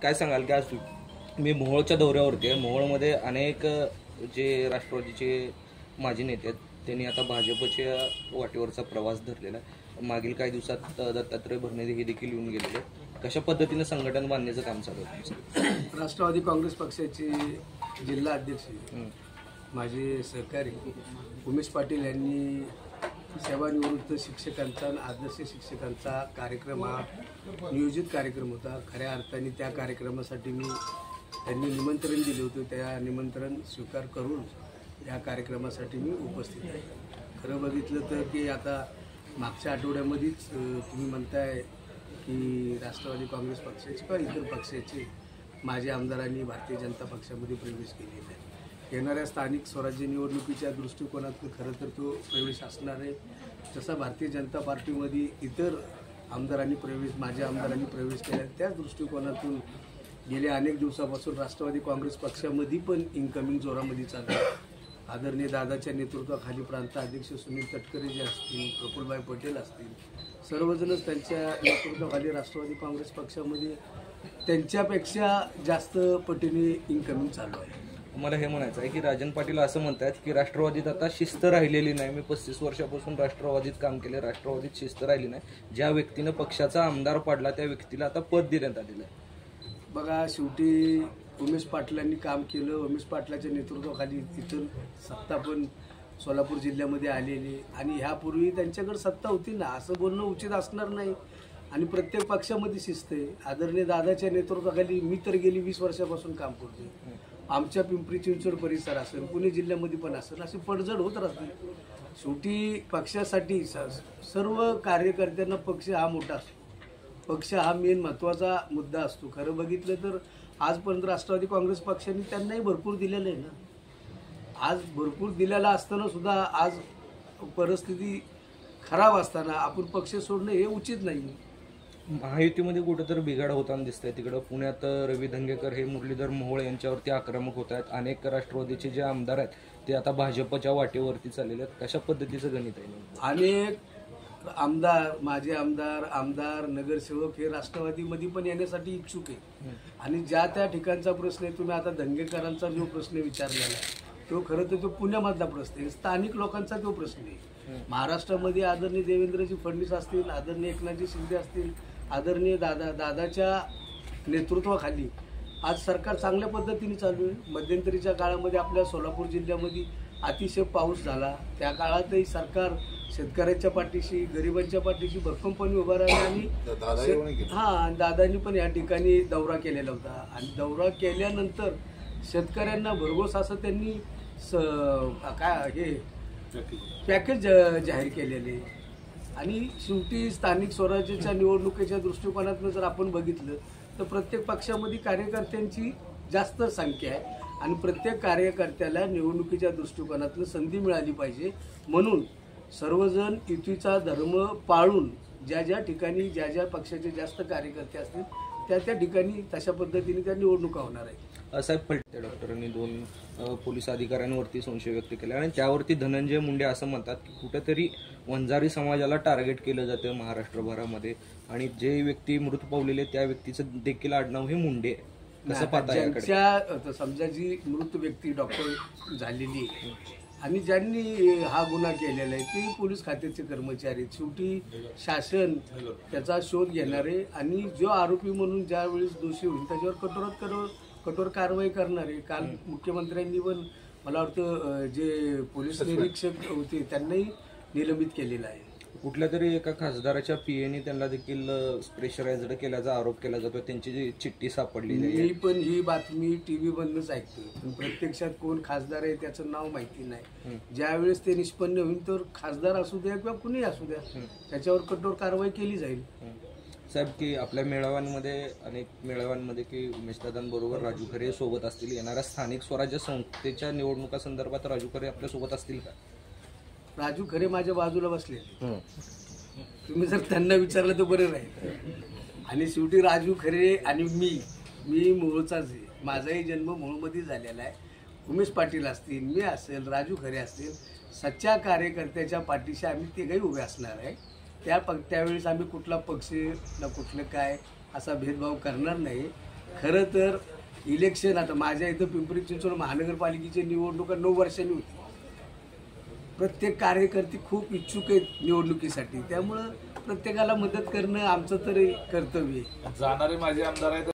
काय सांगाल की आज मी मोहोळच्या दौऱ्यावरती आहे. मोहोळमध्ये अनेक जे राष्ट्रवादीचे माजी नेते आहेत त्यांनी आता भाजपच्या वाटेवरचा प्रवास धरलेला आहे. मागील काही दिवसात दत्तात्रय भरणे हे देखील येऊन गेलेले. कशा पद्धतीने संघटन बांधण्याचं काम चालू आहे? राष्ट्रवादी काँग्रेस पक्षाचे जिल्हा अध्यक्ष माझे सहकारी उमेश पाटील यांनी सेवानिवृत्त शिक्षकांचा आणि आदर्श शिक्षकांचा कार्यक्रम हा नियोजित कार्यक्रम होता. खऱ्या अर्थाने त्या कार्यक्रमासाठी त्यांनी निमंत्रण दिले होते. त्या निमंत्रण स्वीकार करून या कार्यक्रमासाठी मी उपस्थित आहे. खरं बघितलं तर की आता मागच्या आठवड्यामध्येच तुम्ही म्हणताय की राष्ट्रवादी काँग्रेस पक्षाचे किंवा इतर पक्षाचे माजी आमदारांनी भारतीय जनता पक्षामध्ये प्रवेश केलेला आहे. येणाऱ्या स्थानिक स्वराज्य निवडणुकीच्या दृष्टिकोनातून खरं तर तो प्रवेश असणार आहे. जसा भारतीय जनता पार्टीमध्ये इतर माजी आमदारांनी प्रवेश केला त्याच दृष्टिकोनातून गेल्या अनेक दिवसापासून राष्ट्रवादी काँग्रेस पक्षामध्ये पण इनकमिंग जोरामध्ये चालू आहे. आदरणीय दादाच्या नेतृत्वाखाली प्रांत अध्यक्ष सुनील तटकरे जे असतील, प्रफुल्लभाई पटेल असतील, सर्वजणच त्यांच्या नेतृत्वाखाली राष्ट्रवादी काँग्रेस पक्षामध्ये त्यांच्यापेक्षा जास्त पटीने इनकमिंग चालू आहे. मला हे म्हणायचं आहे की राजन पाटील असं म्हणतात की राष्ट्रवादीत आता शिस्त राहिलेली नाही. मी 35 वर्षापासून राष्ट्रवादीत काम केले, राष्ट्रवादीत शिस्त राहिली नाही. ज्या व्यक्तीनं पक्षाचा आमदार पाडला त्या व्यक्तीला आता पद देण्यात आलेलं आहे. बघा, शेवटी उमेश पाटलांनी काम केलं. उमेश पाटलाच्या नेतृत्वाखाली इतर सत्ता पण सोलापूर जिल्ह्यामध्ये आलेली आणि ह्यापूर्वी त्यांच्याकडे सत्ता होती ना, असं बोलणं उचित असणार नाही. आणि प्रत्येक पक्षामध्ये शिस्त आहे. आदरणीय दादाच्या नेतृत्वाखाली मी तर गेली 20 वर्षापासून काम करतो. आमच्या पिंपरी चिंचवड परिसर असेल, पुणे जिल्ह्यामध्ये पण असेल, अशी पडझड होत राहते. शेवटी पक्षासाठी सर्व कार्यकर्त्यांना पक्ष हा मोठा असतो. पक्ष हा मेन महत्त्वाचा मुद्दा असतो. खरं बघितलं तर आजपर्यंत राष्ट्रवादी काँग्रेस पक्षाने त्यांनाही भरपूर दिलेलं आहे ना. आज भरपूर दिलेला असताना सुद्धा आज परिस्थिती खराब असताना आपण पक्ष सोडणं हे उचित नाही. महायुतीमध्ये कुठंतरी बिघाड होताना दिसतंय. तिकडं पुण्यात रवी धंगेकर हे मुरलीधर मोहोळ यांच्यावरती आक्रमक होत आहेत. अनेक राष्ट्रवादीचे जे आमदार आहेत ते आता भाजपच्या वाटेवरती चाललेले आहेत. कशा पद्धतीचं गणित आहे? अनेक आमदार, माझे आमदार, नगरसेवक हे राष्ट्रवादीमध्ये पण येण्यासाठी इच्छुक आहे. आणि ज्या त्या ठिकाणचा प्रश्न आहे, तुम्ही आता धंगेकरांचा जो प्रश्न विचारलेला आहे तो खरं तर तो पुण्यामधला प्रश्न आहे. स्थानिक लोकांचा तो प्रश्न आहे. महाराष्ट्रामध्ये आदरणीय देवेंद्रजी फडणवीस असतील, आदरणीय एकनाथजी शिंदे असतील, आदरणीय दादाच्या नेतृत्वाखाली आज सरकार चांगल्या पद्धतीने चालू आहे. मध्यंतरीच्या काळामध्ये आपल्या सोलापूर जिल्ह्यामध्ये अतिशय पाऊस झाला. त्या काळातही सरकार शेतकऱ्यांच्या पाठीशी, गरिबांच्या पाठीशी भक्कमपणे उभा राहिला. आणि दादांनी पण या ठिकाणी दौरा केलेला होता. आणि दौरा केल्यानंतर शेतकऱ्यांना भरघोस असं त्यांनी पॅकेज जाहीर केलेले. आणि शेवटी स्थानिक स्वराज्याच्या निवडणुकीच्या दृष्टिकोनातून जर आपण बघितलं तर प्रत्येक पक्षामध्ये कार्यकर्त्यांची जास्त संख्या आहे आणि प्रत्येक कार्यकर्त्याला निवडणुकीच्या दृष्टिकोनातून संधी मिळाली पाहिजे. म्हणून सर्वजण युतीचा धर्म पाळून ज्या ठिकाणी ज्या पक्षाचे जास्त कार्यकर्ते असतील त्या ठिकाणी तशा पद्धतीने त्या निवडणुका होणार आहेत. साहेब फलटे डॉक्टरांनी 2 पोलीस अधिकाऱ्यांवरती संशय व्यक्त केला आणि त्यावरती धनंजय मुंडे असं म्हणतात की कुठेतरी वंजारी समाजाला टार्गेट केलं जातं महाराष्ट्रभरामध्ये आणि जे व्यक्ती मृत पावलेले त्या व्यक्तीचं देखील आडनाव हे मुंडे. कसं पाहता? समजा जी मृत व्यक्ती डॉक्टर झालेली आणि ज्यांनी हा गुन्हा केलेला आहे ते पोलीस खात्याचे कर्मचारी आहेत. शेवटी शासन त्याचा शोध घेणार आहे आणि जो आरोपी म्हणून ज्यावेळेस दोषी होईल त्याच्यावर कठोर कारवाई करणार आहे. काल मुख्यमंत्र्यांनी पण मला वाटतं जे पोलीस निरीक्षक होते त्यांनाही निलंबित केलेलं आहे. कुठल्या तरी एका खासदाराच्या पीएने त्यांना देखील प्रेशराइज्ड केल्याचा आरोप केला जातो. त्यांची जी चिठ्ठी सापडलेली आहे. मी पण ही बातमी टीव्ही मधूनच ऐकतो, पण प्रत्यक्षात कोण खासदार आहे त्याचं नाव माहिती नाही. ज्यावेळेस ते निष्पन्न होईल तर खासदार असू द्या किंवा कुणी असू द्या त्याच्यावर कठोर कारवाई केली जाईल. साहेब, की आपल्या अनेक मेळाव्यांमध्ये की उमेशदादांबरोबर राजू खरे सोबत असतील. येणाऱ्या स्थानिक स्वराज्य संस्थेच्या निवडणुका संदर्भात राजू खरे आपल्या सोबत असतील का? राजू खरे माझ्या बाजूला बसले. तुम्ही जर त्यांना विचारलं तर बरं राहील. आणि शेवटी राजू खरे आणि मी मोहोळचाच आहे. माझाही जन्म मोहोळमध्ये झालेला आहे. उमेश पाटील असतील, मी असेल, राजू खरे असतील, सच्च्या कार्यकर्त्याच्या पाठीशी आम्ही तिघही उभे असणार आहे. त्यावेळेस आम्ही कुठला पक्ष ना कुठलं काय असा भेदभाव करणार नाही. खरं तर इलेक्शन आता माझ्या इथं पिंपरी चिंचवड महानगरपालिकेची निवडणुका 9 वर्षांनी होती. प्रत्येक कार्यकर्ते खूप इच्छुक आहेत निवडणुकीसाठी, त्यामुळं प्रत्येकाला मदत करणं आमचं तरी कर्तव्य आहे. जाणारे माझे आमदार आहेत